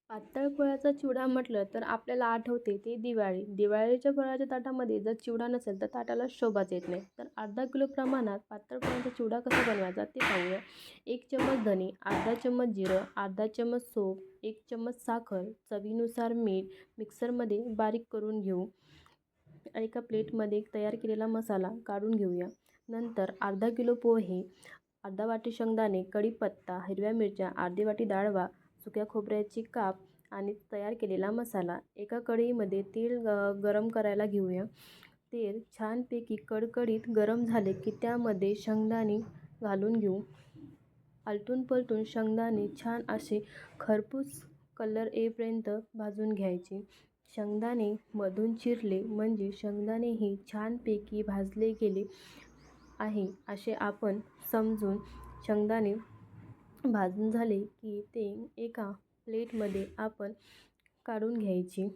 पातळ पोळ्याचा चिवडा म्हटलं तर आपल्याला आठवते ते दिवाळी. दिवाळीच्या फराळाच्या ताटामध्ये जर चिवडा नसेल तर ताटाला शोभाच येत नाही. तर अर्धा किलो प्रमाणात पातळ पोळ्याचा चिवडा कसा बनवायचा ते पाहूया. 1 चम्मच धने, अर्धा चम्मच जिरं, अर्धा चम्मच सोप, 1 चम्मच साखर, चवीनुसार मीठ मिक्सरमध्ये बारीक करून घेऊ. एका प्लेटमध्ये तयार केलेला मसाला काढून घेऊया. नंतर अर्धा किलो पोहे, अर्धा वाटी शेंगदाणे, कढीपत्ता, हिरव्या मिरच्या, अर्धी वाटी डाळवा, सुक्या खोबऱ्याची काप आणि तयार केलेला मसाला. एका कढईमध्ये तेल गरम करायला घेऊया. तेल छानपैकी कडकडीत गरम झाले की त्यामध्ये शेंगदाणे घालून घेऊ. आलटून पलटून शेंगदाणे छान असे खरपूस कलर येईपर्यंत भाजून घ्यायचे. शेंगदाणे मधून चिरले म्हणजे शेंगदाणेही छानपैकी भाजले गेले आहे असे आपण समजून शेंगदाणे भाजून झाले की ते एका प्लेटमध्ये आपण काढून घ्यायचे.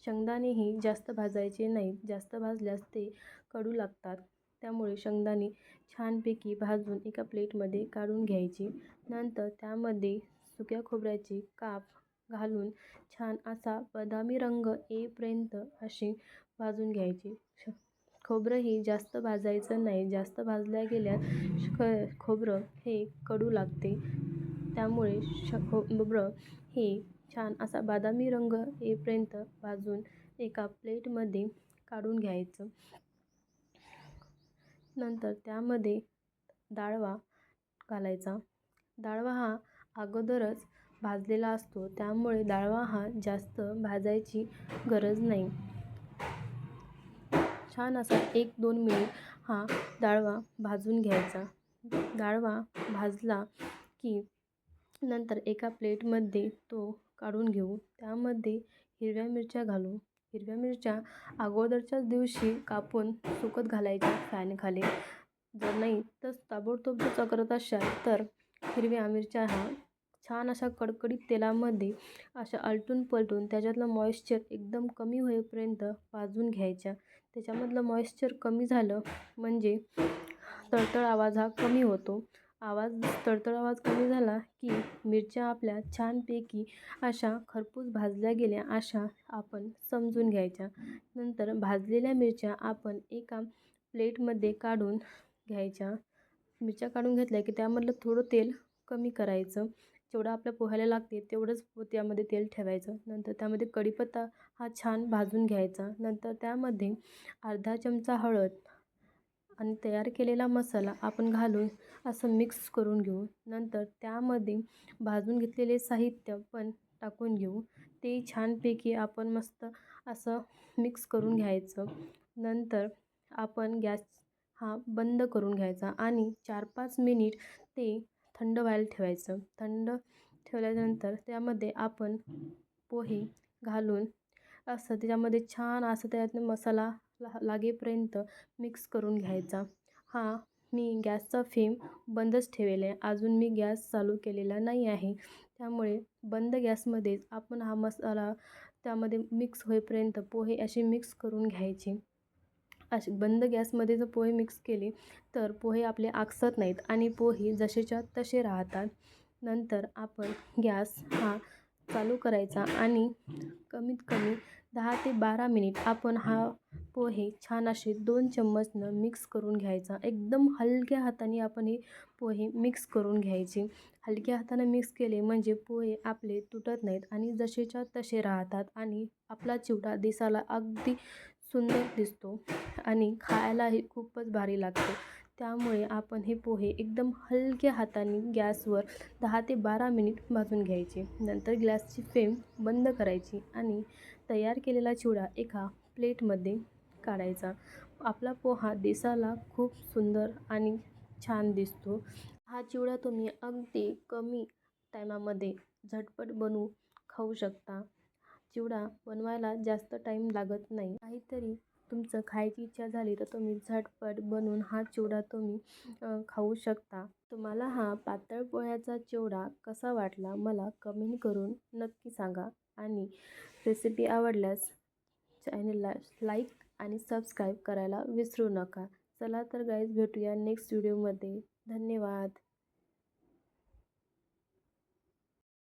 शेंगदाणेही जास्त भाजायचे नाहीत, जास्त भाजल्यास ते कडू लागतात. त्यामुळे शेंगदाणे छानपैकी भाजून एका प्लेटमध्ये काढून घ्यायचे. नंतर त्यामध्ये सुक्या खोबऱ्याचे काप घालून छान असा बदामी रंग येईपर्यंत असे भाजून घ्यायचे. खोबरंही जास्त भाजायचं नाही, जास्त भाजल्या गेल्यास खोबरं हे कडू लागते. त्यामुळे खोबरं हे छान असा बदामी रंग येईपर्यंत भाजून एका प्लेटमध्ये काढून घ्यायचं. नंतर त्यामध्ये डाळवा घालायचा. डाळवा हा अगोदरच भाजलेला असतो, त्यामुळे डाळवा हा जास्त भाजायची गरज नाही. छान असा 1-2 मिनिट हा डाळवा भाजून घ्यायचा. डाळवा भाजला की नंतर एका प्लेटमध्ये तो काढून घेऊ. त्यामध्ये हिरव्या मिरच्या घालू. हिरव्या मिरच्या अगोदरच्याच दिवशी कापून सुकत घालायच्या फॅनखाली. जर नाही तर ताबडतोब जर करत असाल तर हिरव्या मिरच्या हा छान अशा कडकडीत तेलामध्ये अशा आलटून पलटून त्याच्यातलं मॉइश्चर एकदम कमी होईपर्यंत भाजून घ्यायच्या. त्याच्यामधलं मॉइश्चर कमी झालं म्हणजे तळतळ आवाज हा कमी होतो. तळतळ आवाज कमी झाला की मिरच्या आपल्या छानपैकी अशा खरपूस भाजल्या गेल्या अशा आपण समजून घ्यायच्या. नंतर भाजलेल्या मिरच्या आपण एका प्लेटमध्ये काढून घ्यायच्या. मिरच्या काढून घेतल्या की त्यामधलं थोडं तेल कमी करायचं. जेवढं आपल्या पोह्याला लागते तेवढंच त्यामध्ये तेल ठेवायचं. नंतर त्यामध्ये कढीपत्ता हा छान भाजून घ्यायचा. नंतर त्यामध्ये अर्धा चमचा हळद आणि तयार केलेला मसाला आपण घालून असं मिक्स करून घेऊ. नंतर त्यामध्ये भाजून घेतलेले साहित्य पण टाकून घेऊ. ते छानपैकी आपण मस्त असं मिक्स करून घ्यायचं. नंतर आपण गॅस हा बंद करून घ्यायचा आणि 4-5 मिनिट ते थंड व्हायला ठेवायचं. थंड ठेवल्यानंतर त्यामध्ये आपण पोहे घालून असं त्याच्यामध्ये छान असं त्यातनं मसाला लागेपर्यंत मिक्स करून घ्यायचा. मी गॅसचा फ्लेम बंदच ठेवलेला आहे. अजून मी गॅस चालू केलेला नाही आहे. त्यामुळे बंद गॅसमध्येच आपण हा मसाला त्यामध्ये मिक्स होईपर्यंत पोहे असे मिक्स करून घ्यायचे. असे बंद गॅसमध्ये जर पोहे मिक्स केले तर पोहे आपले आकसत नाहीत आणि पोहे जसेच्या तसे राहतात. नंतर आपण गॅस हा चालू करायचा आणि कमीत कमी 10 ते 12 मिनिट आपण हा पोहे छान असे 2 चम्मचनं मिक्स करून घ्यायचा. एकदम हलक्या हाताने आपण हे पोहे मिक्स करून घ्यायचे. हलक्या हाताने मिक्स केले म्हणजे पोहे आपले तुटत नाहीत आणि जसेच्या तसे राहतात आणि आपला चिवडा दिसायला अगदी सुंदर दिसतो आणि खायलाही खूपच भारी लागतो. त्यामुळे आपण हे पोहे एकदम हलक्या हाताने गॅसवर 10 ते 12 मिनिट भाजून घ्यायचे. नंतर गॅसची फ्लेम बंद करायची आणि तयार केलेला चिवडा एका प्लेटमध्ये काढायचा. आपला पोहा दिसायला खूप सुंदर आणि छान दिसतो. हा चिवडा तुम्ही अगदी कमी टायमामध्ये झटपट बनवून खाऊ शकता. चिवडा बनवायला जास्त टाईम लागत नाही. काहीतरी तुमचं खायची इच्छा झाली तर तुम्ही झटपट बनवून हा चिवडा तुम्ही खाऊ शकता. तुम्हाला हा पातळ पोह्याचा चिवडा कसा वाटला मला कमेंट करून नक्की सांगा आणि रेसिपी आवडल्यास चॅनलला लाईक आणि सबस्क्राईब करायला विसरू नका. चला तर गाईज भेटूया नेक्स्ट व्हिडिओमध्ये. धन्यवाद.